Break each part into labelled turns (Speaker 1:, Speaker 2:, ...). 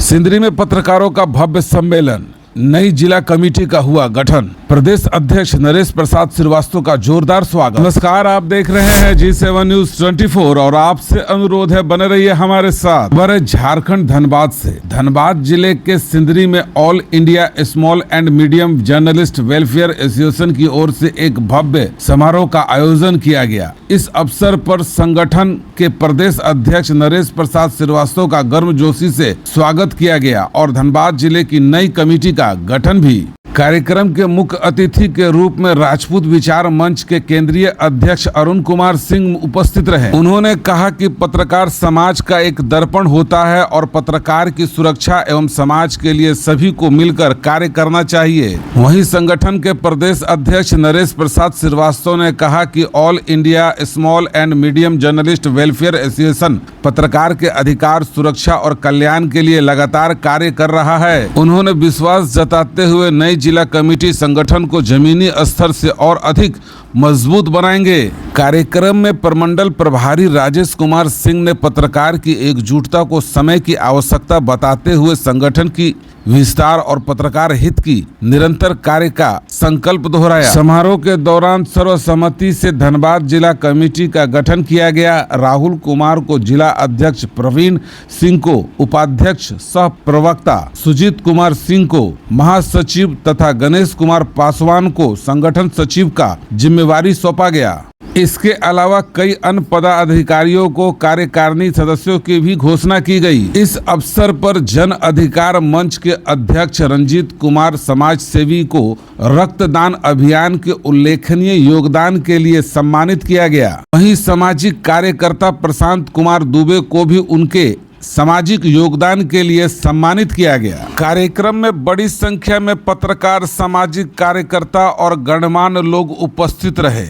Speaker 1: सिंदरी में पत्रकारों का भव्य सम्मेलन, नई जिला कमेटी का हुआ गठन, प्रदेश अध्यक्ष नरेश प्रसाद श्रीवास्तव का जोरदार स्वागत। नमस्कार, आप देख रहे हैं G7 न्यूज 24 और आपसे अनुरोध है बने रहिए हमारे साथ। खबर झारखंड धनबाद से। धनबाद जिले के सिंदरी में all India small and medium journalist welfare association की ओर से एक भव्य समारोह का आयोजन किया गया। इस अवसर पर संगठन के प्रदेश अध्यक्ष नरेश प्रसाद श्रीवास्तव का गर्मजोशी से स्वागत किया गया और धनबाद जिले की नई कमेटी का गठन भी। कार्यक्रम के मुख्य अतिथि के रूप में राजपूत विचार मंच के केंद्रीय अध्यक्ष अरुण कुमार सिंह उपस्थित रहे। उन्होंने कहा कि पत्रकार समाज का एक दर्पण होता है और पत्रकार की सुरक्षा एवं समाज के लिए सभी को मिलकर कार्य करना चाहिए। वहीं संगठन के प्रदेश अध्यक्ष नरेश प्रसाद श्रीवास्तव ने कहा कि all India small and medium journalist welfare association पत्रकार के अधिकार, सुरक्षा और कल्याण के लिए लगातार कार्य कर रहा है। उन्होंने विश्वास जताते हुए नई जिला कमेटी संगठन को जमीनी स्तर से और अधिक मजबूत बनाएंगे। कार्यक्रम में प्रमंडल प्रभारी राजेश कुमार सिंह ने पत्रकार की एकजुटता को समय की आवश्यकता बताते हुए संगठन की विस्तार और पत्रकार हित की निरंतर कार्य का संकल्प दोहराया। समारोह के दौरान सर्वसम्मति से धनबाद जिला कमेटी का गठन किया गया। राहुल कुमार को जिला अध्यक्ष, प्रवीण सिंह को उपाध्यक्ष सह प्रवक्ता, सुजीत कुमार सिंह को महासचिव तथा गणेश कुमार पासवान को संगठन सचिव का जिम्मेवारी सौंपा गया। इसके अलावा कई अन्य पदाधिकारियों को कार्यकारिणी सदस्यों की भी घोषणा की गई। इस अवसर पर जन अधिकार मंच के अध्यक्ष रंजीत कुमार समाज सेवी को रक्तदान अभियान के उल्लेखनीय योगदान के लिए सम्मानित किया गया। वहीं सामाजिक कार्यकर्ता प्रशांत कुमार दुबे को भी उनके सामाजिक योगदान के लिए सम्मानित किया गया। कार्यक्रम में बड़ी संख्या में पत्रकार, सामाजिक कार्यकर्ता और गणमान्य लोग उपस्थित रहे।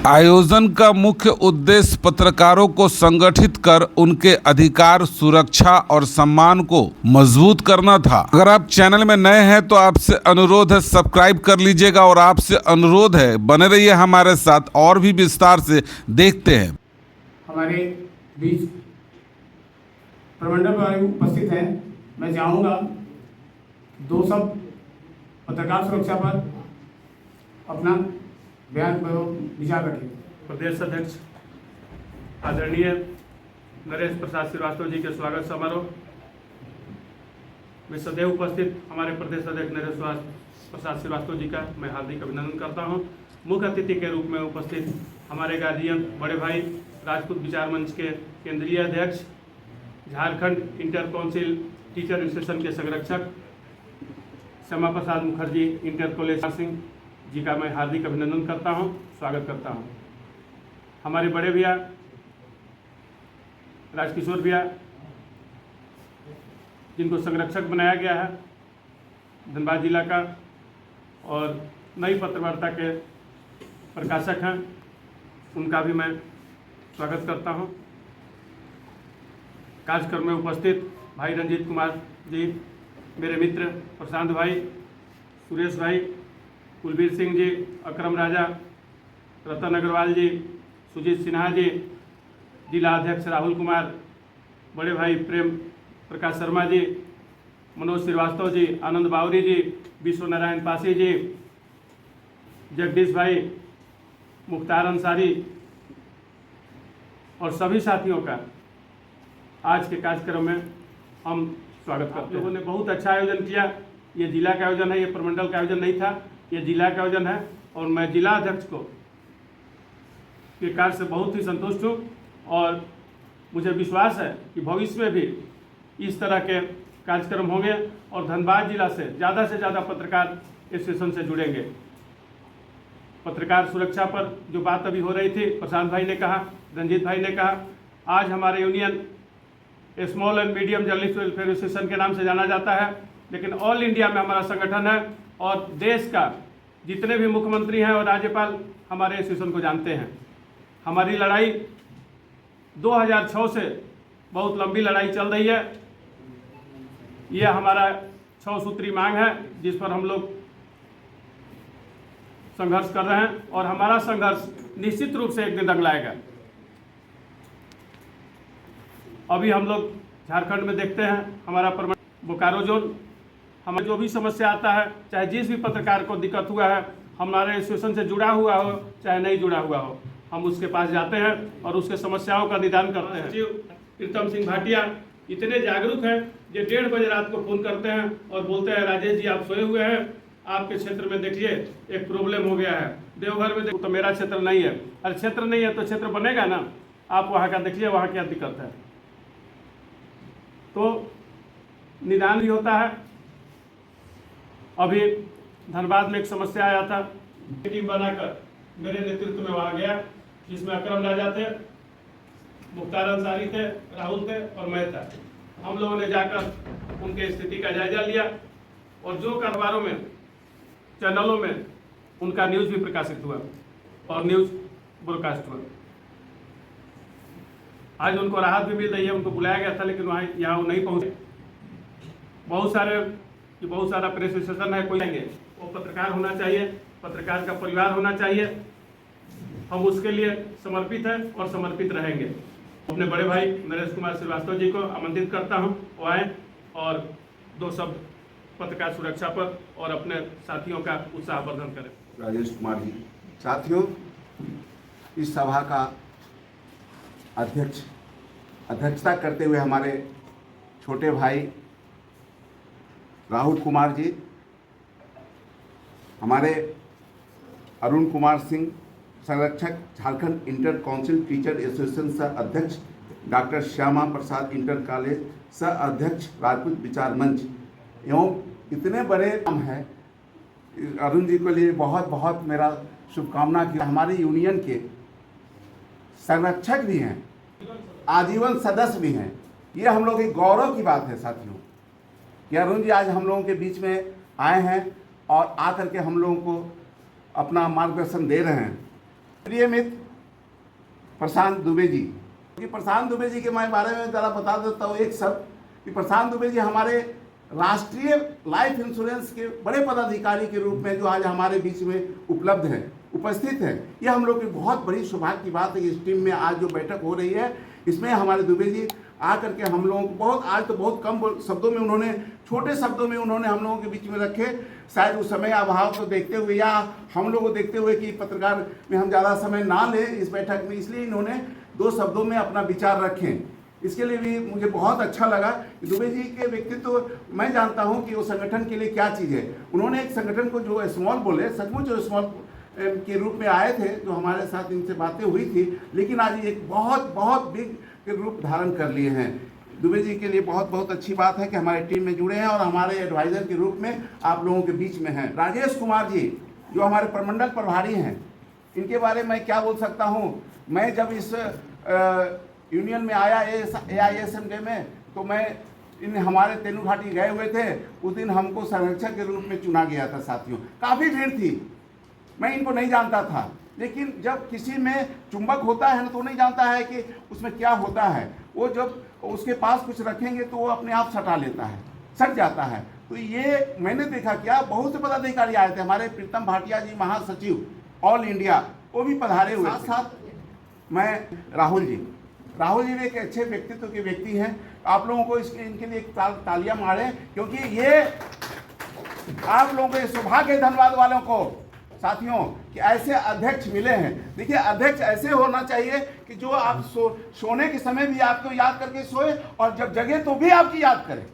Speaker 1: आयोजन का मुख्य उद्देश्य पत्रकारों को संगठित कर उनके अधिकार, सुरक्षा और सम्मान को मजबूत करना था। अगर आप चैनल में नए हैं तो आपसे अनुरोध है सब्सक्राइब कर लीजिएगा और आपसे अनुरोध है बने रहिए हमारे साथ और भी विस्तार से देखते हैं।
Speaker 2: हमारे बीच प्रमंडल प्रभारी उपस्थित हैं। मैं चाहूँगा दो सब पत्रकार सुरक्षा पर अपना बयान विचार रखें।
Speaker 3: प्रदेश अध्यक्ष आदरणीय नरेश प्रसाद श्रीवास्तव जी के स्वागत समारोह में सदैव उपस्थित हमारे प्रदेश अध्यक्ष नरेश प्रसाद श्रीवास्तव जी का मैं हार्दिक अभिनंदन करता हूं। मुख्य अतिथि के रूप में उपस्थित हमारे गार्जियन बड़े भाई, राजपूत विचार मंच के केंद्रीय अध्यक्ष, Jharkhand inter council teacher association के संरक्षक श्यामा प्रसाद मुखर्जी इंटर कॉलेज सिंह जी का मैं हार्दिक अभिनंदन करता हूं, स्वागत करता हूं। हमारे बड़े भैया राजकिशोर भैया, जिनको संरक्षक बनाया गया है धनबाद जिला का और नई पत्रकारिता के प्रकाशक हैं, उनका भी मैं स्वागत करता हूं। कार्यक्रम में उपस्थित भाई रंजीत कुमार जी, मेरे मित्र प्रशांत भाई, सुरेश भाई, कुलबीर सिंह जी, अकरम राजा, रतन अग्रवाल जी, सुजीत सिन्हा जी, जिला अध्यक्ष राहुल कुमार, बड़े भाई प्रेम प्रकाश शर्मा जी, मनोज श्रीवास्तव जी, आनंद बावरी जी, विश्व नारायण पासी जी, जगदीश भाई, मुख्तार अंसारी और सभी साथियों का आज के कार्यक्रम में हम स्वागत करते हैं। लोगों ने बहुत अच्छा आयोजन किया। ये जिला का आयोजन है, ये प्रमंडल का आयोजन नहीं था, ये जिला का आयोजन है और मैं जिला अध्यक्ष को के कार्य से बहुत ही संतुष्ट हूँ और मुझे विश्वास है कि भविष्य में भी इस तरह के कार्यक्रम होंगे और धनबाद जिला से ज़्यादा पत्रकार एसोसिएशन से जुड़ेंगे। पत्रकार सुरक्षा पर जो बात अभी हो रही थी, प्रशांत भाई ने कहा, रंजीत भाई ने कहा, आज हमारे union small and medium journalist welfare association के नाम से जाना जाता है, लेकिन ऑल इंडिया में हमारा संगठन है और देश का जितने भी मुख्यमंत्री हैं और राज्यपाल हमारे एसोसिएशन को जानते हैं। हमारी लड़ाई 2006 से बहुत लंबी लड़ाई चल रही है। यह हमारा 6 सूत्री मांग है जिस पर हम लोग संघर्ष कर रहे हैं और हमारा संघर्ष निश्चित रूप से एक दिन रंग लाएगा। अभी हम लोग झारखंड में देखते हैं हमारा बोकारो जोन। हमें जो भी समस्या आता है, चाहे जिस भी पत्रकार को दिक्कत हुआ है, हमारे एसोसिएशन से जुड़ा हुआ हो चाहे नहीं जुड़ा हुआ हो, हम उसके पास जाते हैं और उसके समस्याओं का निदान करते हैं। सचिव प्रीतम सिंह भाटिया इतने जागरूक हैं, जो 1:30 बजे रात को फ़ोन करते हैं और बोलते हैं राजेश जी आप सोए हुए हैं, आपके क्षेत्र में देखिए एक प्रॉब्लम हो गया है। देवघर में देखो तो मेरा क्षेत्र नहीं है, अरे क्षेत्र नहीं है तो क्षेत्र बनेगा ना, आप वहाँ का देखिए वहाँ क्या दिक्कत है, तो निदान भी होता है। अभी धनबाद में एक समस्या आया था, टीम बनाकर मेरे नेतृत्व में वहाँ गया, जिसमें अकरम राजा थे, मुख्तार अंसारी थे, राहुल थे और मैं था। हम लोगों ने जाकर उनके स्थिति का जायजा लिया और जो अखबारों में चैनलों में उनका न्यूज़ भी प्रकाशित हुआ और न्यूज़ ब्रॉडकास्ट हुआ। आज उनको राहत भी मिल रही है, उनको बुलाया गया था लेकिन वहाँ यहाँ वो नहीं पहुँचे। बहुत सारा प्रेस स्टेशन है, कोई आएंगे वो पत्रकार होना चाहिए, पत्रकार का परिवार होना चाहिए। हम उसके लिए समर्पित हैं और समर्पित रहेंगे। अपने बड़े भाई नरेश कुमार श्रीवास्तव जी को आमंत्रित करता हूं, वो आए और 2 शब्द पत्रकार सुरक्षा पर और अपने साथियों का उत्साहवर्धन करें।
Speaker 4: राजेश कुमार जी। साथियों, इस सभा का अध्यक्षता करते हुए हमारे छोटे भाई राहुल कुमार जी, हमारे अरुण कुमार सिंह संरक्षक, Jharkhand inter council teacher association सह अध्यक्ष, doctor Shyama Prasad inter college सह अध्यक्ष, राजपूत विचार मंच, एवं इतने बड़े नाम है। अरुण जी के लिए बहुत बहुत मेरा शुभकामना कि हमारी यूनियन के संरक्षक भी हैं, आजीवन सदस्य भी हैं। ये हम लोग की गौरव की बात है साथियों कि अरुण जी आज हम लोगों के बीच में आए हैं और आकर के हम लोगों को अपना मार्गदर्शन दे रहे हैं। प्रिय मित्र प्रशांत दुबे जी, कि प्रशांत दुबे जी के मैं बारे में ज़रा बता देता हूँ एक शब्द कि प्रशांत दुबे जी हमारे राष्ट्रीय लाइफ इंश्योरेंस के बड़े पदाधिकारी के रूप में जो आज हमारे बीच में उपस्थित है। ये हम लोग की बहुत बड़ी सौभाग्य की बात है कि इस टीम में आज जो बैठक हो रही है इसमें हमारे दुबे जी आकर के हम लोगों को आज तो बहुत कम शब्दों में उन्होंने, छोटे शब्दों में उन्होंने हम लोगों के बीच में रखे। शायद उस समय अभाव को देखते हुए या हम लोग को देखते हुए कि पत्रकार में हम ज़्यादा समय ना लें इस बैठक में, इसलिए इन्होंने 2 शब्दों में अपना विचार रखें। इसके लिए भी मुझे बहुत अच्छा लगा कि दुबे जी के व्यक्तित्व तो मैं जानता हूं कि वो संगठन के लिए क्या चीज़ है। उन्होंने एक संगठन को जो स्मॉल बोले, सचमुच जो स्मॉल के रूप में आए थे, जो हमारे साथ इनसे बातें हुई थी, लेकिन आज एक बहुत बहुत बिग के रूप धारण कर लिए हैं। दुबे जी के लिए बहुत बहुत अच्छी बात है कि हमारी टीम में जुड़े हैं और हमारे एडवाइज़र के रूप में आप लोगों के बीच में हैं। राजेश कुमार जी जो हमारे प्रमंडल प्रभारी हैं, इनके बारे में क्या बोल सकता हूँ। मैं जब इस यूनियन में आया AISMJ में, तो मैं इन हमारे तेलू घाटी गए हुए थे। उस दिन हमको संरक्षक के रूप में चुना गया था साथियों। काफ़ी भीड़ थी, मैं इनको नहीं जानता था, लेकिन जब किसी में चुंबक होता है ना तो नहीं जानता है कि उसमें क्या होता है। वो जब उसके पास कुछ रखेंगे तो वो अपने आप सटा लेता है, सट जाता है। तो ये मैंने देखा क्या, बहुत से पदाधिकारी आए थे। हमारे प्रीतम भाटिया जी महासचिव ऑल इंडिया, वो भी पधारे हुए। साथ मैं राहुल जी भी एक अच्छे व्यक्तित्व के व्यक्ति हैं। आप लोगों को इनके लिए एक तालियां मारें, क्योंकि ये आप लोगों को सौभाग्य है, धन्यवाद वालों को साथियों, कि ऐसे अध्यक्ष मिले हैं। देखिए, अध्यक्ष ऐसे होना चाहिए कि जो आप सोने के समय भी आपको याद करके सोए और जब जगे तो भी आपकी याद करें।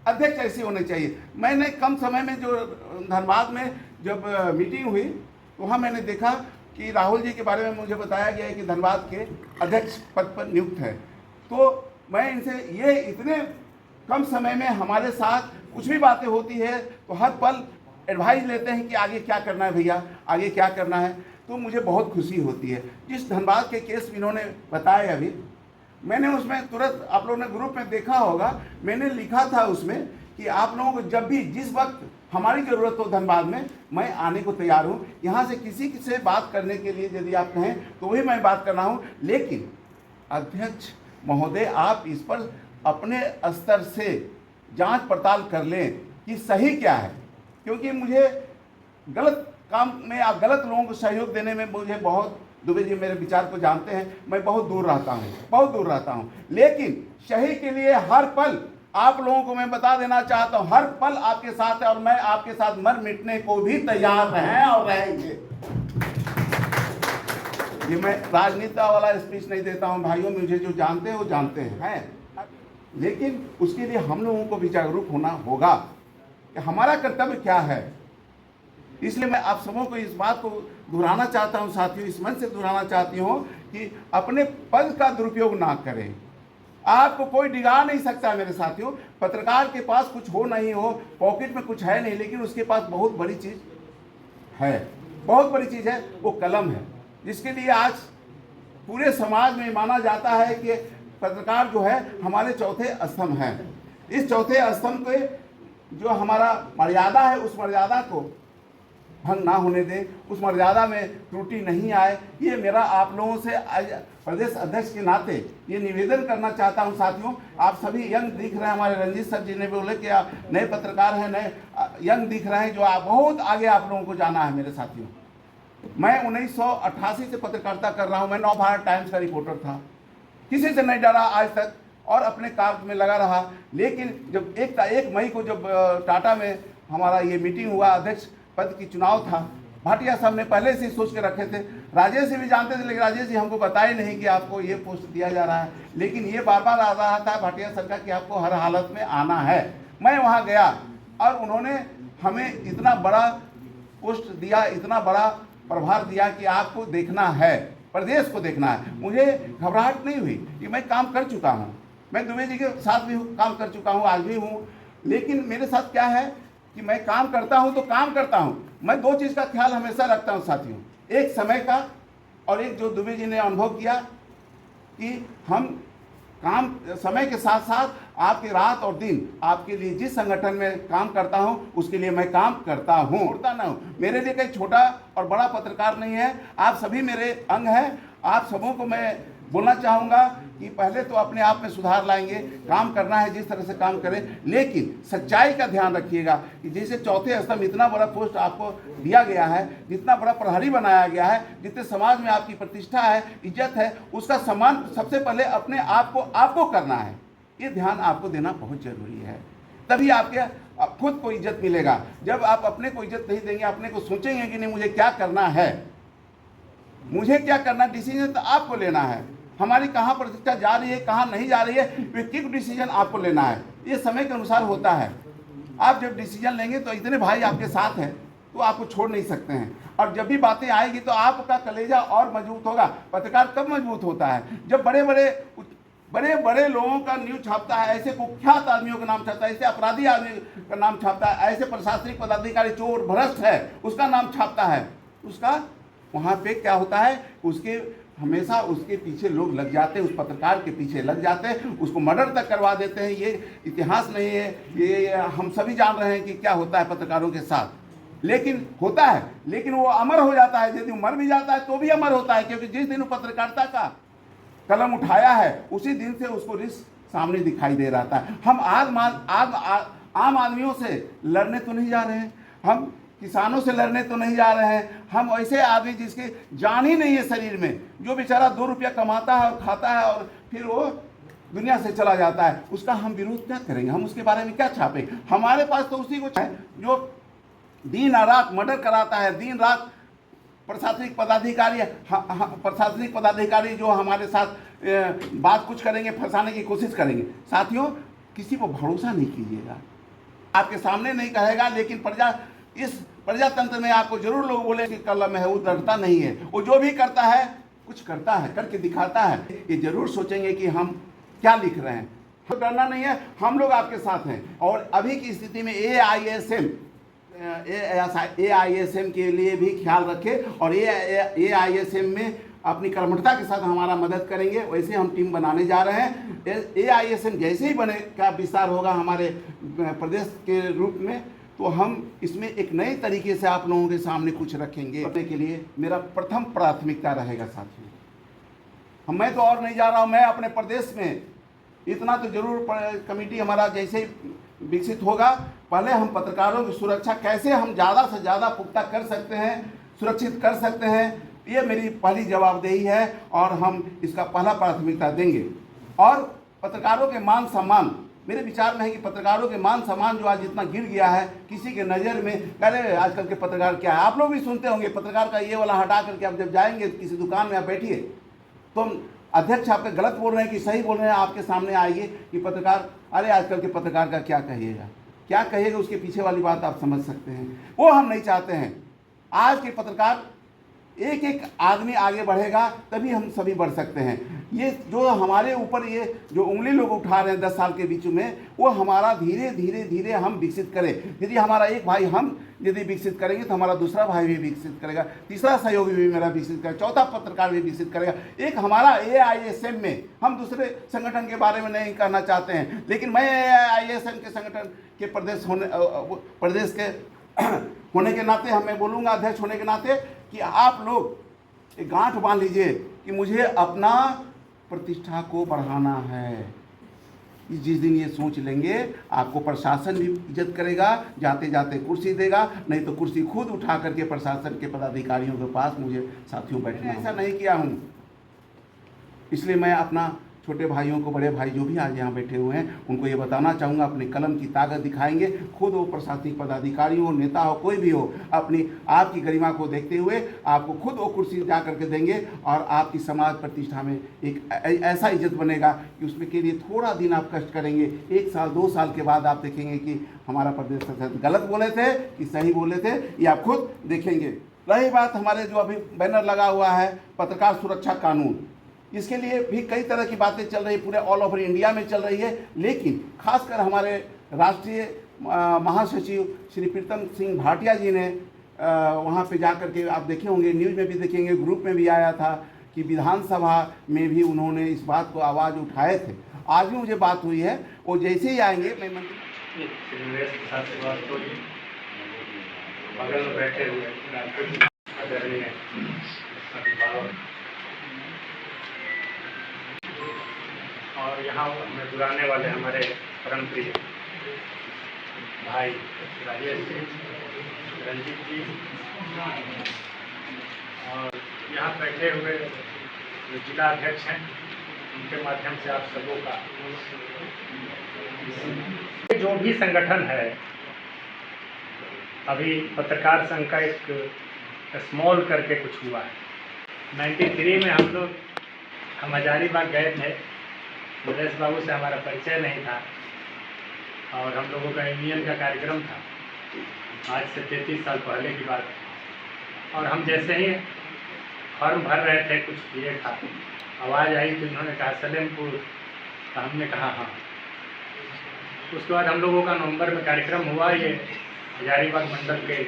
Speaker 4: अध्यक्ष ऐसे होने चाहिए। मैंने कम समय में जो धनबाद में जब मीटिंग हुई, तो वहाँ मैंने देखा कि राहुल जी के बारे में मुझे बताया गया है कि धनबाद के अध्यक्ष पद पर नियुक्त है। तो मैं इनसे ये इतने कम समय में हमारे साथ कुछ भी बातें होती है तो हर पल एडवाइस लेते हैं कि आगे क्या करना है भैया, आगे क्या करना है। तो मुझे बहुत खुशी होती है। जिस धनबाद के केस इन्होंने बताया अभी, मैंने उसमें तुरंत, आप लोगों ने ग्रुप में देखा होगा, मैंने लिखा था उसमें कि आप लोगों को जब भी जिस वक्त हमारी ज़रूरत हो धनबाद में, मैं आने को तैयार हूँ। यहाँ से किसी से बात करने के लिए यदि आप कहें तो वही मैं बात कर रहा हूँ। लेकिन अध्यक्ष महोदय, आप इस पर अपने स्तर से जांच पड़ताल कर लें कि सही क्या है, क्योंकि मुझे गलत काम में या गलत लोगों को सहयोग देने में मुझे बहुत, दुबे जी मेरे विचार को जानते हैं, मैं बहुत दूर रहता हूँ। लेकिन सही के लिए हर पल आप लोगों को मैं बता देना चाहता हूं, हर पल आपके साथ है और मैं आपके साथ मर मिटने को भी तैयार हैं और रहेंगे। ये मैं राजनीति वाला स्पीच नहीं देता हूं भाइयों, मुझे जो जानते हैं वो जानते हैं, लेकिन उसके लिए हम लोगों को भी जागरूक होना होगा कि हमारा कर्तव्य क्या है। इसलिए मैं आप सबों को इस बात को दोहराना चाहता हूं साथियों, इस मन से दोहराना चाहती हूं कि अपने पद का दुरुपयोग ना करें। आपको कोई डिगा नहीं सकता मेरे साथियों। पत्रकार के पास कुछ हो नहीं हो, पॉकेट में कुछ है नहीं, लेकिन उसके पास बहुत बड़ी चीज है, बहुत बड़ी चीज है, वो कलम है, जिसके लिए आज पूरे समाज में माना जाता है कि पत्रकार जो है हमारे चौथे स्तंभ हैं। इस चौथे स्तंभ के जो हमारा मर्यादा है, उस मर्यादा को भंग ना होने दें, उस मर्यादा में त्रुटि नहीं आए, ये मेरा आप लोगों से प्रदेश अध्यक्ष के नाते ये निवेदन करना चाहता हूं साथियों। आप सभी यंग दिख रहे हैं, हमारे रंजीत सर जी ने बोले कि आप नए पत्रकार हैं, नए यंग दिख रहे हैं, जो आप बहुत आगे आप लोगों को जाना है मेरे साथियों। मैं 1988 से पत्रकारिता कर रहा हूं। मैं नवभारत टाइम्स का रिपोर्टर था, किसी से नहीं डरा आज तक और अपने कार्य में लगा रहा। लेकिन जब 1 मई को जब टाटा में हमारा ये मीटिंग हुआ, अध्यक्ष पद की चुनाव था, भाटिया साहब ने पहले से ही सोच के रखे थे, राजेश जी भी जानते थे, लेकिन राजेश जी हमको बताए नहीं कि आपको ये पोस्ट दिया जा रहा है, लेकिन ये बार बार आ रहा था भाटिया सरकार कि आपको हर हालत में आना है। मैं वहाँ गया और उन्होंने हमें इतना बड़ा पोस्ट दिया, इतना बड़ा प्रभार दिया कि आपको देखना है, प्रदेश को देखना है। मुझे घबराहट नहीं हुई कि मैं काम कर चुका हूँ, मैं दुबे जी के साथ भी काम कर चुका हूँ, आज भी हूँ, लेकिन मेरे साथ क्या है कि मैं काम करता हूं तो काम करता हूं। मैं 2 चीज़ का ख्याल हमेशा रखता हूं साथियों, एक समय का और एक जो दुबे जी ने अनुभव किया कि हम काम समय के साथ साथ आपकी रात और दिन आपके लिए जिस संगठन में काम करता हूं उसके लिए मैं काम करता हूं, उड़ता ना हूं। मेरे लिए कोई छोटा और बड़ा पत्रकार नहीं है, आप सभी मेरे अंग हैं। आप सबों को मैं बोलना चाहूँगा कि पहले तो अपने आप में सुधार लाएंगे, काम करना है जिस तरह से काम करें, लेकिन सच्चाई का ध्यान रखिएगा कि जैसे चौथे स्तंभ इतना बड़ा पोस्ट आपको दिया गया है, जितना बड़ा प्रहरी बनाया गया है, जितने समाज में आपकी प्रतिष्ठा है, इज्जत है, उसका सम्मान सबसे पहले अपने आपको करना है। ये ध्यान आपको देना बहुत जरूरी है, तभी आपके खुद को इज्जत मिलेगा। जब आप अपने को इज्जत नहीं देंगे, अपने को सोचेंगे कि नहीं मुझे क्या करना है, मुझे क्या करना, डिसीजन तो आपको लेना है। हमारी कहाँ प्रतिष्ठा जा रही है, कहाँ नहीं जा रही है, व्यक्तिगत डिसीजन आपको लेना है। ये समय के अनुसार होता है। आप जब डिसीजन लेंगे तो इतने भाई आपके साथ हैं तो आपको छोड़ नहीं सकते हैं, और जब भी बातें आएगी तो आपका कलेजा और मजबूत होगा। पत्रकार कब मजबूत होता है? जब बड़े बड़े लोगों का न्यूज छापता है, ऐसे कुख्यात आदमियों का नाम छापता है, ऐसे अपराधी आदमी का नाम छापता है, ऐसे प्रशासनिक पदाधिकारी चोर भ्रष्ट है उसका नाम छापता है, उसका वहाँ पे क्या होता है, उसके हमेशा उसके पीछे लोग लग जाते हैं, उस पत्रकार के पीछे लग जाते हैं, उसको मर्डर तक करवा देते हैं। ये इतिहास नहीं है, ये हम सभी जान रहे हैं कि क्या होता है पत्रकारों के साथ, लेकिन होता है, लेकिन वो अमर हो जाता है। यदि मर भी जाता है तो भी अमर होता है, क्योंकि जिस दिन पत्रकारिता का कलम उठाया है उसी दिन से उसको रिस्क सामने दिखाई दे रहा था। हम आम आदमियों से लड़ने तो नहीं जा रहे हैं, हम किसानों से लड़ने तो नहीं जा रहे हैं, हम ऐसे आदमी जिसके जान ही नहीं है शरीर में, जो बेचारा 2 रुपया कमाता है और खाता है और फिर वो दुनिया से चला जाता है, उसका हम विरोध क्या करेंगे, हम उसके बारे में क्या छापें? हमारे पास तो उसी को है जो दिन रात मर्डर कराता है, दिन रात प्रशासनिक पदाधिकारी जो हमारे साथ बात कुछ करेंगे, फंसाने की कोशिश करेंगे। साथियों, किसी को भरोसा नहीं कीजिएगा, आपके सामने नहीं कहेगा, लेकिन इस प्रजातंत्र में आपको जरूर लोग बोले कि कलम है, वो डरता नहीं है, वो जो भी करता है कुछ करता है, करके दिखाता है। ये जरूर सोचेंगे कि हम क्या लिख रहे हैं, तो डरना नहीं है, हम लोग आपके साथ हैं। और अभी की स्थिति में AISM के लिए भी ख्याल रखें और AISM में अपनी कर्मठता के साथ हमारा मदद करेंगे। वैसे हम टीम बनाने जा रहे हैं। AISM जैसे ही बने का विस्तार होगा हमारे प्रदेश के रूप में, तो हम इसमें एक नए तरीके से आप लोगों के सामने कुछ रखेंगे। अपने के लिए मेरा प्रथम प्राथमिकता रहेगा साथियों। मैं तो और नहीं जा रहा हूँ, मैं अपने प्रदेश में इतना तो जरूर, कमेटी हमारा जैसे ही विकसित होगा, पहले हम पत्रकारों की सुरक्षा कैसे हम ज़्यादा से ज़्यादा पुख्ता कर सकते हैं, सुरक्षित कर सकते हैं, ये मेरी पहली जवाबदेही है और हम इसका पहला प्राथमिकता देंगे। और पत्रकारों के मान सम्मान मेरे विचार में है कि पत्रकारों के मान सम्मान जो आज इतना गिर गया है, किसी के नज़र में अरे आजकल के पत्रकार क्या है। आप लोग भी सुनते होंगे पत्रकार का ये वाला हटा करके आप जब जाएंगे किसी दुकान में आप बैठिए तो अध्यक्ष आपके गलत बोल रहे हैं कि सही बोल रहे हैं, आपके सामने आएगी कि पत्रकार, अरे आजकल के पत्रकार का क्या कहिएगा, क्या कहिएगा, उसके पीछे वाली बात आप समझ सकते हैं। वो हम नहीं चाहते हैं। आज के पत्रकार एक एक आदमी आगे बढ़ेगा तभी हम सभी बढ़ सकते हैं। ये जो हमारे ऊपर ये जो उंगली लोग उठा रहे हैं 10 साल के बीच में, वो हमारा धीरे धीरे धीरे हम विकसित करें। यदि हमारा एक भाई हम यदि विकसित करेंगे तो हमारा दूसरा भाई भी विकसित करेगा, तीसरा सहयोगी भी मेरा विकसित करेगा, चौथा पत्रकार भी विकसित करेगा। एक हमारा AISM में, हम दूसरे संगठन के बारे में नहीं कहना चाहते हैं, लेकिन मैं AISM के संगठन के प्रदेश के होने के नाते मैं बोलूँगा, अध्यक्ष होने के नाते, कि आप लोग एक गांठ बांध लीजिए कि मुझे अपना प्रतिष्ठा को बढ़ाना है। जिस दिन ये सोच लेंगे आपको प्रशासन भी इज्जत करेगा, जाते जाते कुर्सी देगा, नहीं तो कुर्सी खुद उठा करके प्रशासन के पदाधिकारियों के पास मुझे साथियों बैठना। ऐसा नहीं किया हूँ, इसलिए मैं अपना छोटे भाइयों को, बड़े भाई जो भी आज यहाँ बैठे हुए हैं, उनको ये बताना चाहूँगा, अपनी कलम की ताकत दिखाएंगे। खुद वो प्रशासनिक पदाधिकारी हो, नेता हो, कोई भी हो, अपनी आपकी गरिमा को देखते हुए आपको खुद वो कुर्सी जा करके देंगे और आपकी समाज प्रतिष्ठा में एक ऐसा इज्जत बनेगा कि उसमें के लिए थोड़ा दिन आप कष्ट करेंगे। 1 साल 2 साल के बाद आप देखेंगे कि हमारा प्रदेश अध्यक्ष गलत बोले थे कि सही बोले थे, ये आप खुद देखेंगे। रही बात हमारे जो अभी बैनर लगा हुआ है पत्रकार सुरक्षा कानून, इसके लिए भी कई तरह की बातें चल रही है, पूरे ऑल ओवर इंडिया में चल रही है, लेकिन खासकर हमारे राष्ट्रीय महासचिव श्री प्रीतम सिंह भाटिया जी ने वहाँ पे जा कर के, आप देखे होंगे, न्यूज़ में भी देखेंगे, ग्रुप में भी आया था कि विधानसभा में भी उन्होंने इस बात को आवाज़ उठाए थे। आज भी मुझे बात हुई है, वो जैसे ही आएंगे मैं मंत्री
Speaker 3: बगल में बैठे हुए और यहाँ में बुलाने वाले हमारे परम प्रिय भाई राजेश जी, रंजीत जी, और यहाँ बैठे हुए जो जिला अध्यक्ष हैं, उनके माध्यम से आप सबों का जो भी संगठन है, अभी पत्रकार संघ का एक स्मॉल करके कुछ हुआ है। 93 में हम हजारीबाग गए थे, नरेश बाबू से हमारा परिचय नहीं था और हम लोगों का यूनियन का कार्यक्रम था, आज से 33 साल पहले की बात है। और हम जैसे ही फॉर्म भर रहे थे, कुछ दिए था, आवाज़ आई तो इन्होंने कहा सलेमपुर, तो हमने कहा हाँ। उसके बाद हम लोगों का नवंबर में कार्यक्रम हुआ, ये हजारीबाग मंडल के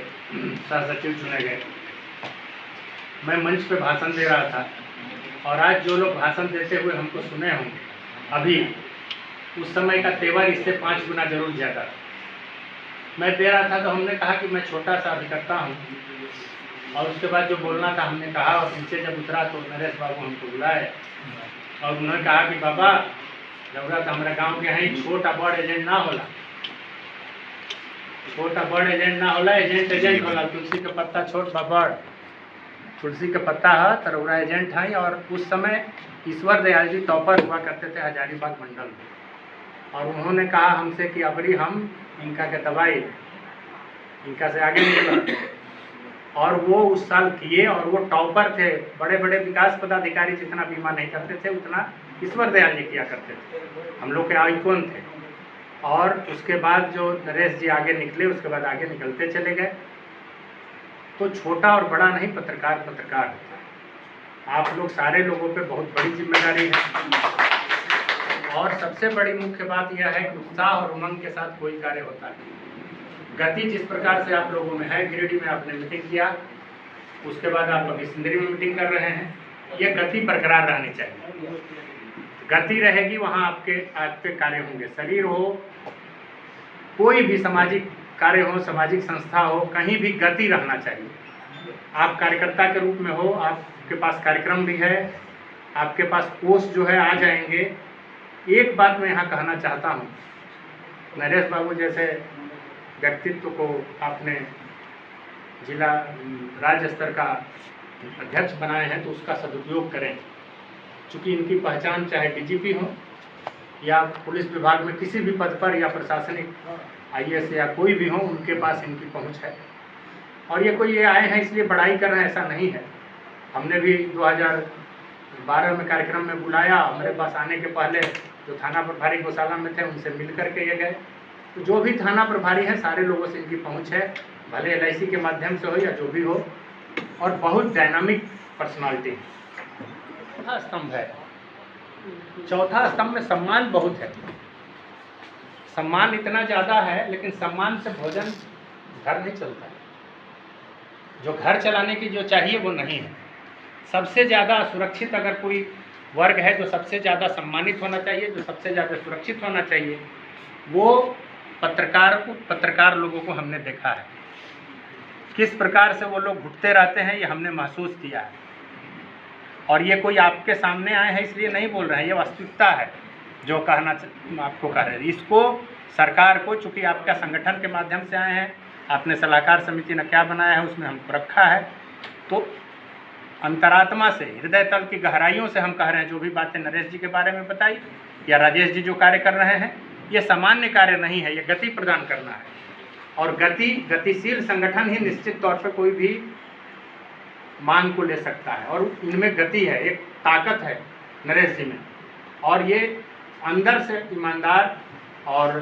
Speaker 3: सह सचिव चुने गए। मैं मंच पे भाषण दे रहा था और आज जो लोग भाषण देते हुए हमको सुने होंगे, अभी उस समय का तेवर इससे 5 गुना जरूर ज़्यादा मैं दे रहा था। तो हमने कहा कि मैं छोटा सा अभिकर्ता हूँ, और उसके बाद जो बोलना था हमने कहा, और नीचे जब उतरा तो नरेश बाबू हमको बुलाए और उन्होंने कहा कि बाबा जरूरत हमारे गांव के हैं, छोटा बड़ एजेंट ना होला, छोटा बड़ एजेंट ना होला, एजेंट होला। तुलसी के पत्ता छोट बड़, तुलसी के पत्ता है तरौरा एजेंट है। और उस समय ईश्वर दयाल जी टॉपर हुआ करते थे हजारीबाग मंडल में, और उन्होंने कहा हमसे कि अबरी हम इनका के दवाई इनका से आगे निकला, और वो उस साल किए, और वो टॉपर थे। बड़े बड़े विकास पदाधिकारी जितना बीमा नहीं करते थे उतना ईश्वर दयाल जी किया करते थे, हम लोग के आइकॉन थे। और उसके बाद जो नरेश जी आगे निकले, उसके बाद आगे निकलते चले गए। तो छोटा और बड़ा नहीं, पत्रकार पत्रकार होता है। आप लोग सारे लोगों पे बहुत बड़ी जिम्मेदारी है, और सबसे बड़ी मुख्य बात यह है कि उत्साह और उमंग के साथ कोई कार्य होता है। गति जिस प्रकार से आप लोगों में है, गिरिडीह में आपने मीटिंग किया, उसके बाद आप अभी सिंदरी में मीटिंग कर रहे हैं, ये गति बरकरार रहनी चाहिए। गति रहेगी वहाँ आपके कार्य होंगे। शरीर हो, कोई भी सामाजिक कार्य हो, सामाजिक संस्था हो, कहीं भी गति रहना चाहिए। आप कार्यकर्ता के रूप में हो, आपके पास कार्यक्रम भी है, आपके पास पोस्ट जो है आ जाएंगे। एक बात मैं यहाँ कहना चाहता हूँ, नरेश बाबू जैसे व्यक्तित्व को आपने जिला राज्य स्तर का अध्यक्ष बनाए हैं, तो उसका सदुपयोग करें। चूँकि इनकी पहचान चाहे डीजीपी हो,
Speaker 5: या पुलिस विभाग में किसी भी पद पर या प्रशासनिक IAS या कोई भी हो, उनके पास इनकी पहुंच है। और ये कोई ये आए हैं इसलिए बड़ाई कर रहे हैं, ऐसा नहीं है। हमने भी 2012 में कार्यक्रम में बुलाया, हमारे पास आने के पहले जो थाना प्रभारी गौशाला में थे उनसे मिल करके ये गए। तो जो भी थाना प्रभारी हैं सारे लोगों से इनकी पहुंच है, भले LIC के माध्यम से हो या जो भी हो, और बहुत डायनामिक पर्सनालिटी है। चौथा स्तंभ है, चौथा स्तंभ में सम्मान बहुत है। सम्मान इतना ज़्यादा है, लेकिन सम्मान से भोजन घर नहीं चलता है। जो घर चलाने की जो चाहिए वो नहीं है। सबसे ज़्यादा सुरक्षित अगर कोई वर्ग है, जो सबसे ज़्यादा सम्मानित होना चाहिए, जो सबसे ज़्यादा सुरक्षित होना चाहिए, वो पत्रकार लोगों को हमने देखा है। किस प्रकार से वो लोग घुटते रहते हैं ये हमने महसूस किया है। और ये कोई आपके सामने आए हैं इसलिए नहीं बोल रहे हैं, ये वास्तविकता है जो कहना आपको कह रहे हैं। इसको सरकार को, चूँकि आपका संगठन के माध्यम से आए हैं, आपने सलाहकार समिति ने क्या बनाया है उसमें हमको रखा है, तो अंतरात्मा से, हृदय तल की गहराइयों से हम कह रहे हैं, जो भी बातें नरेश जी के बारे में बताई या राजेश जी जो कार्य कर रहे हैं, ये सामान्य कार्य नहीं है, ये गति प्रदान करना है। और गतिशील संगठन ही निश्चित तौर पर कोई भी मांग को ले सकता है, और इनमें गति है, एक ताकत है नरेश जी में, और ये अंदर से ईमानदार और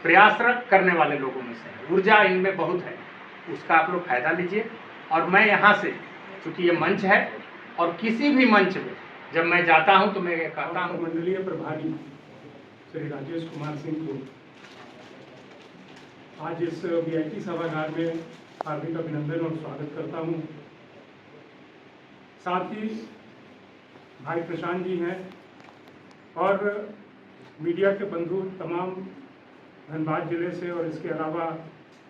Speaker 5: प्रयासरत करने वाले लोगों में से है। ऊर्जा इनमें बहुत है, उसका आप लोग फायदा लीजिए। और मैं यहाँ से, चूँकि ये मंच है और किसी भी मंच में जब मैं जाता हूँ तो मैं ये कहता हूँ,
Speaker 6: मंडलीय प्रभारी श्री राजेश कुमार सिंह को आज इस VIP सभागार में हार्दिक अभिनंदन और स्वागत करता हूँ। साथ ही भाई प्रशांत जी हैं और मीडिया के बंधु तमाम धनबाद जिले से और इसके अलावा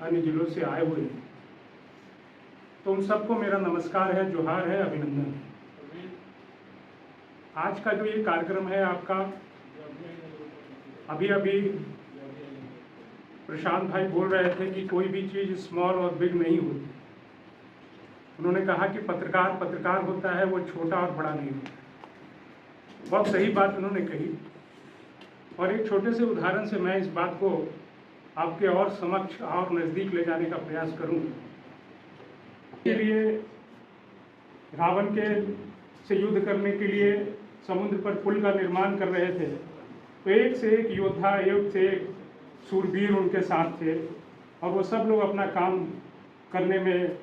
Speaker 6: अन्य जिलों से आए हुए हैं, तो उन सबको मेरा नमस्कार है, जोहार है, अभिनंदन है। आज का जो ये कार्यक्रम है आपका, अभी प्रशांत भाई बोल रहे थे कि कोई भी चीज़ स्मॉल और बिग नहीं होती। उन्होंने कहा कि पत्रकार होता है, वो छोटा और बड़ा नहीं होता। बहुत सही बात उन्होंने कही, और एक छोटे से उदाहरण से मैं इस बात को आपके और समक्ष और नज़दीक ले जाने का प्रयास करूँगा। के लिए रावण से युद्ध करने के लिए समुद्र पर पुल का निर्माण कर रहे थे, तो एक से एक योद्धा, एक से एक सूरवीर उनके साथ थे, और वो सब लोग अपना काम करने में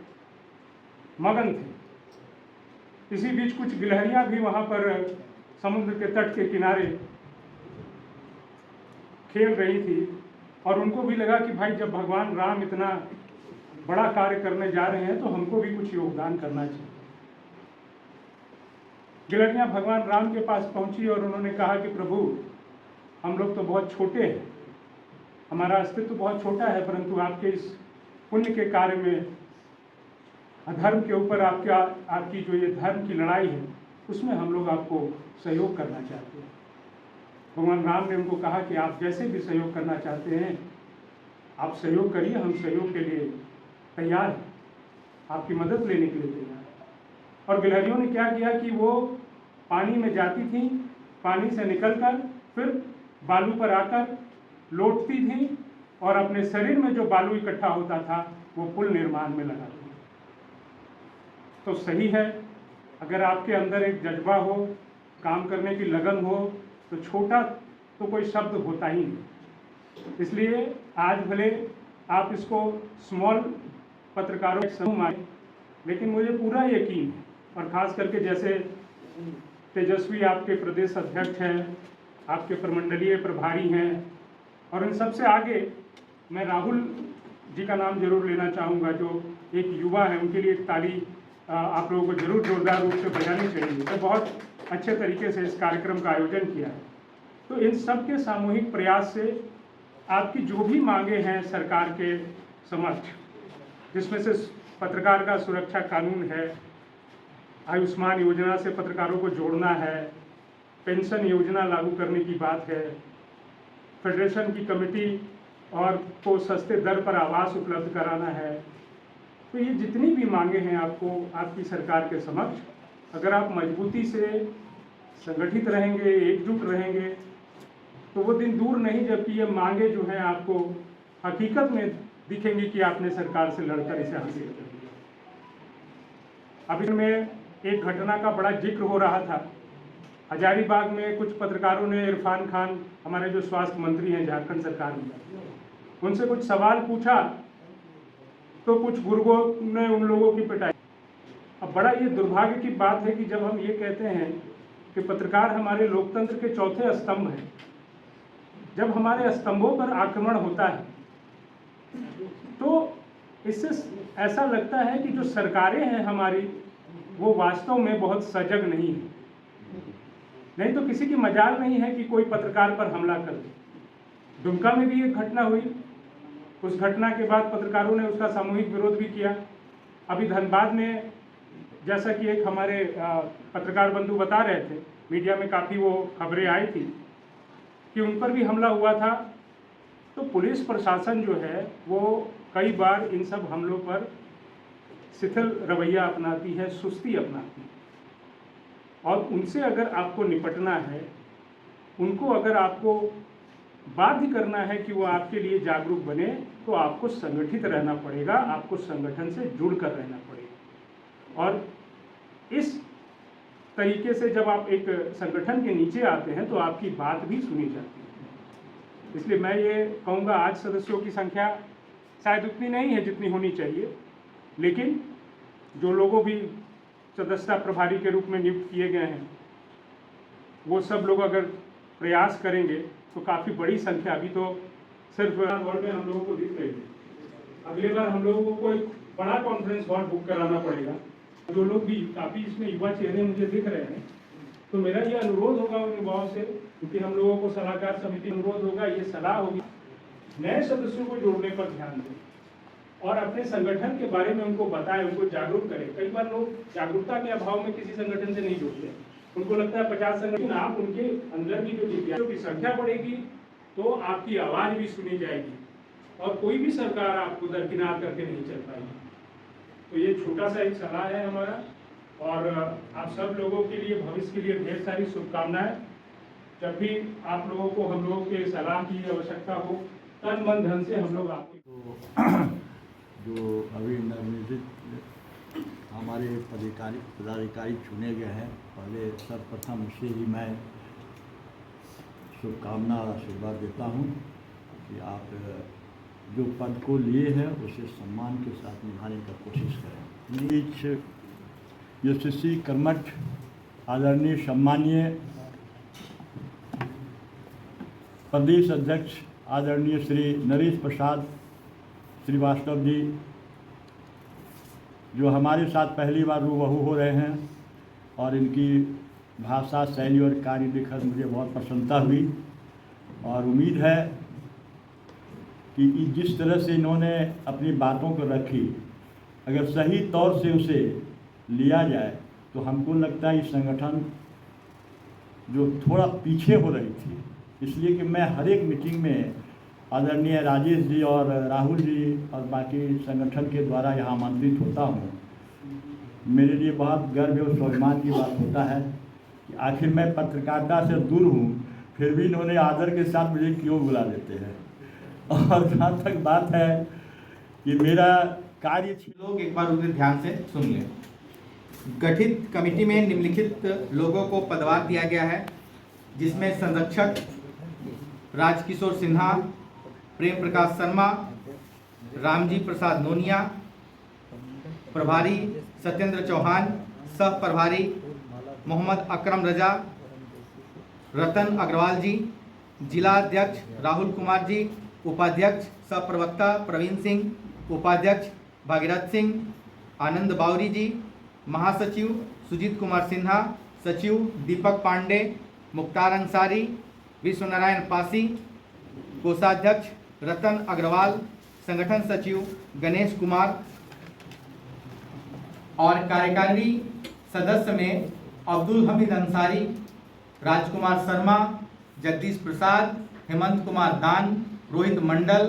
Speaker 6: मगन थे। इसी बीच कुछ गिलहरियां भी वहाँ पर समुद्र के तट के किनारे खेल रही थी, और उनको भी लगा कि भाई जब भगवान राम इतना बड़ा कार्य करने जा रहे हैं तो हमको भी कुछ योगदान करना चाहिए। गिलहरियां भगवान राम के पास पहुंची और उन्होंने कहा कि प्रभु, हम लोग तो बहुत छोटे हैं, हमारा अस्तित्व बहुत छोटा है, परंतु आपके इस पुण्य के कार्य में, अधर्म के ऊपर आपकी जो ये धर्म की लड़ाई है, उसमें हम लोग आपको सहयोग करना चाहते हैं। भगवान राम ने उनको कहा कि आप जैसे भी सहयोग करना चाहते हैं आप सहयोग करिए, हम सहयोग के लिए तैयार हैं, आपकी मदद लेने के लिए तैयार हैं। और गिलहरियों ने क्या किया कि वो पानी में जाती थी, पानी से निकलकर फिर बालू पर आकर लौटती थी, और अपने शरीर में जो बालू इकट्ठा होता था वो पुल निर्माण में लगाती थी। तो सही है, अगर आपके अंदर एक जज्बा हो, काम करने की लगन हो, तो छोटा तो कोई शब्द होता ही नहीं। इसलिए आज भले आप इसको स्मॉल पत्रकारों के समूह माने, लेकिन मुझे पूरा यकीन है, और ख़ास करके जैसे तेजस्वी आपके प्रदेश अध्यक्ष हैं, आपके प्रमंडलीय प्रभारी हैं, और इन सबसे आगे मैं राहुल जी का नाम जरूर लेना चाहूँगा, जो एक युवा है। उनके लिए एक ताली आप लोगों को जरूर जोरदार रूप से बजानी चाहिए। तो बहुत अच्छे तरीके से इस कार्यक्रम का आयोजन किया है। तो इन सब के सामूहिक प्रयास से आपकी जो भी मांगे हैं सरकार के समक्ष, जिसमें से पत्रकार का सुरक्षा कानून है, आयुष्मान योजना से पत्रकारों को जोड़ना है, पेंशन योजना लागू करने की बात है, फेडरेशन की कमेटी और को सस्ते दर पर आवास उपलब्ध कराना है। तो ये जितनी भी मांगे हैं आपको आपकी सरकार के समक्ष, अगर आप मजबूती से संगठित रहेंगे, एकजुट रहेंगे, तो वो दिन दूर नहीं जबकि ये मांगे जो हैं आपको हकीकत में दिखेंगी कि आपने सरकार से लड़कर इसे हासिल कर लिया। अभी में एक घटना का बड़ा जिक्र हो रहा था। हजारीबाग में कुछ पत्रकारों ने इरफान खान, हमारे जो स्वास्थ्य मंत्री हैं झारखंड सरकार में, उनसे कुछ सवाल पूछा तो कुछ गुर्गों ने उन लोगों की पिटाई। अब बड़ा ये दुर्भाग्य की बात है कि जब हम ये कहते हैं कि पत्रकार हमारे लोकतंत्र के चौथे स्तंभ हैं, जब हमारे स्तंभों पर आक्रमण होता है तो इससे ऐसा लगता है कि जो सरकारें हैं हमारी वो वास्तव में बहुत सजग नहीं है। नहीं तो किसी की मजाल नहीं है कि कोई पत्रकार पर हमला कर दे। दुमका में भी एक घटना हुई, उस घटना के बाद पत्रकारों ने उसका सामूहिक विरोध भी किया। अभी धनबाद में जैसा कि एक हमारे पत्रकार बंधु बता रहे थे, मीडिया में काफ़ी वो खबरें आई थी कि उन पर भी हमला हुआ था। तो पुलिस प्रशासन जो है वो कई बार इन सब हमलों पर शिथिल रवैया अपनाती है, सुस्ती अपनाती है। और उनसे अगर आपको निपटना है, उनको अगर आपको बाध्य करना है कि वो आपके लिए जागरूक बने, तो आपको संगठित रहना पड़ेगा, आपको संगठन से जुड़कर रहना पड़ेगा। और इस तरीके से जब आप एक संगठन के नीचे आते हैं तो आपकी बात भी सुनी जाती है। इसलिए मैं ये कहूँगा, आज सदस्यों की संख्या शायद उतनी नहीं है जितनी होनी चाहिए, लेकिन जो लोगों भी सदस्यता प्रभारी के रूप में नियुक्त किए गए हैं वो सब लोग अगर प्रयास करेंगे तो काफ़ी बड़ी संख्या, अभी तो सिर्फ हॉल में हम लोगों को दिख रही है, अगले बार हम लोगों को एक बड़ा कॉन्फ्रेंस हॉल बुक कराना पड़ेगा। जो लोग भी काफ़ी इसमें युवा चेहरे मुझे दिख रहे हैं, तो मेरा ये अनुरोध होगा उन युवाओं से, क्योंकि हम लोगों को सलाहकार समिति अनुरोध होगा, ये सलाह होगी, नए सदस्यों को जोड़ने पर ध्यान दें और अपने संगठन के बारे में उनको बताएं, उनको जागरूक करें। कई बार लोग जागरूकता के अभाव में किसी संगठन से नहीं जुड़ते, उनको लगता है 50 संगठन। आप उनके अंदर की जो जिज्ञासुओं की संख्या बढ़ेगी तो आपकी आवाज़ भी सुनी जाएगी और कोई भी सरकार आपको दरकिनार करके नहीं चल पाएगी। तो ये छोटा सा एक सलाह है हमारा, और आप सब लोगों के लिए भविष्य के लिए ढेर सारी शुभकामनाएं। जब भी आप लोगों को हम लोगों के सलाह की आवश्यकता हो, तन मन धन से हम लोग आपको
Speaker 7: जो अभी नवनिर्वाचित हमारे पदाधिकारी चुने गए हैं, पहले सर्वप्रथम उसे ही मैं शुभकामना और आशीर्वाद देता हूं कि आप जो पद को लिए हैं उसे सम्मान के साथ निभाने का कोशिश करें। बीच यशस्वी कर्मठ आदरणीय सम्मानीय प्रदेश अध्यक्ष आदरणीय श्री नरेश प्रसाद श्रीवास्तव जी, जो हमारे साथ पहली बार रूबरू हो रहे हैं, और इनकी भाषा शैली और कार्य देखकर मुझे बहुत प्रसन्नता हुई और उम्मीद है कि जिस तरह से इन्होंने अपनी बातों को रखी, अगर सही तौर से उसे लिया जाए तो हमको लगता है ये संगठन जो थोड़ा पीछे हो रही थी, इसलिए कि मैं हर एक मीटिंग में आदरणीय राजेश जी और राहुल जी और बाकी संगठन के द्वारा यहाँ आमंत्रित होता हूँ। मेरे लिए बहुत गर्व और स्वाभिमान की बात होता है कि आखिर मैं पत्रकारिता से दूर हूँ, फिर भी इन्होंने आदर के साथ मुझे क्यों बुला लेते हैं। और जहाँ तक बात है कि मेरा कार्य,
Speaker 8: लोग एक बार उन्हें ध्यान से सुन लें। गठित कमेटी में निम्नलिखित लोगों को पदभार दिया गया है, जिसमें संरक्षक राजकिशोर सिन्हा, प्रेम प्रकाश शर्मा, रामजी प्रसाद नोनिया, प्रभारी सत्येंद्र चौहान, सह प्रभारी मोहम्मद अकरम रजा, रतन अग्रवाल जी, जिला अध्यक्ष राहुल कुमार जी, उपाध्यक्ष सह प्रवक्ता प्रवीण सिंह, उपाध्यक्ष भागीरथ सिंह, आनंद बावरी जी, महासचिव सुजीत कुमार सिन्हा, सचिव दीपक पांडे, मुख्तार अंसारी, विश्व नारायण पासी, कोषाध्यक्ष रतन अग्रवाल, संगठन सचिव गणेश कुमार, और कार्यकारी सदस्य में अब्दुल हमीद अंसारी, राजकुमार शर्मा, जगदीश प्रसाद, हेमंत कुमार दान, रोहित मंडल,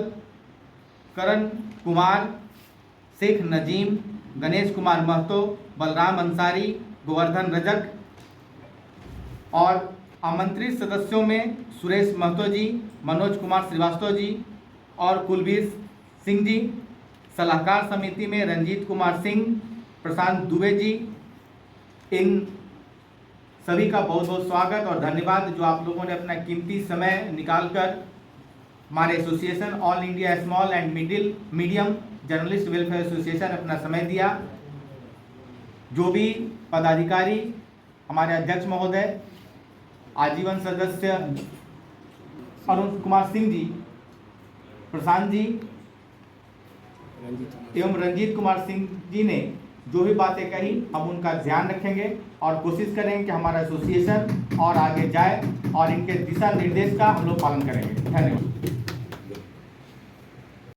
Speaker 8: करण कुमार, शेख नजीम, गणेश कुमार महतो, बलराम अंसारी, गोवर्धन रजक और आमंत्रित सदस्यों में सुरेश महतो जी, मनोज कुमार श्रीवास्तव जी और कुलबीर सिंह जी। सलाहकार समिति में रंजीत कुमार सिंह, प्रशांत दुबे जी। इन सभी का बहुत बहुत स्वागत और धन्यवाद जो आप लोगों ने अपना कीमती समय निकालकर हमारे association all India small and medium journalist welfare association अपना समय दिया। जो भी पदाधिकारी, हमारे अध्यक्ष महोदय, आजीवन सदस्य अरुण कुमार सिंह जी, प्रशांत जी एवं रंजीत कुमार सिंह जी ने जो भी बातें कही, हम उनका ध्यान रखेंगे और कोशिश करेंगे कि हमारा एसोसिएशन और आगे जाए और इनके दिशा निर्देश का हम लोग पालन करेंगे। धन्यवाद।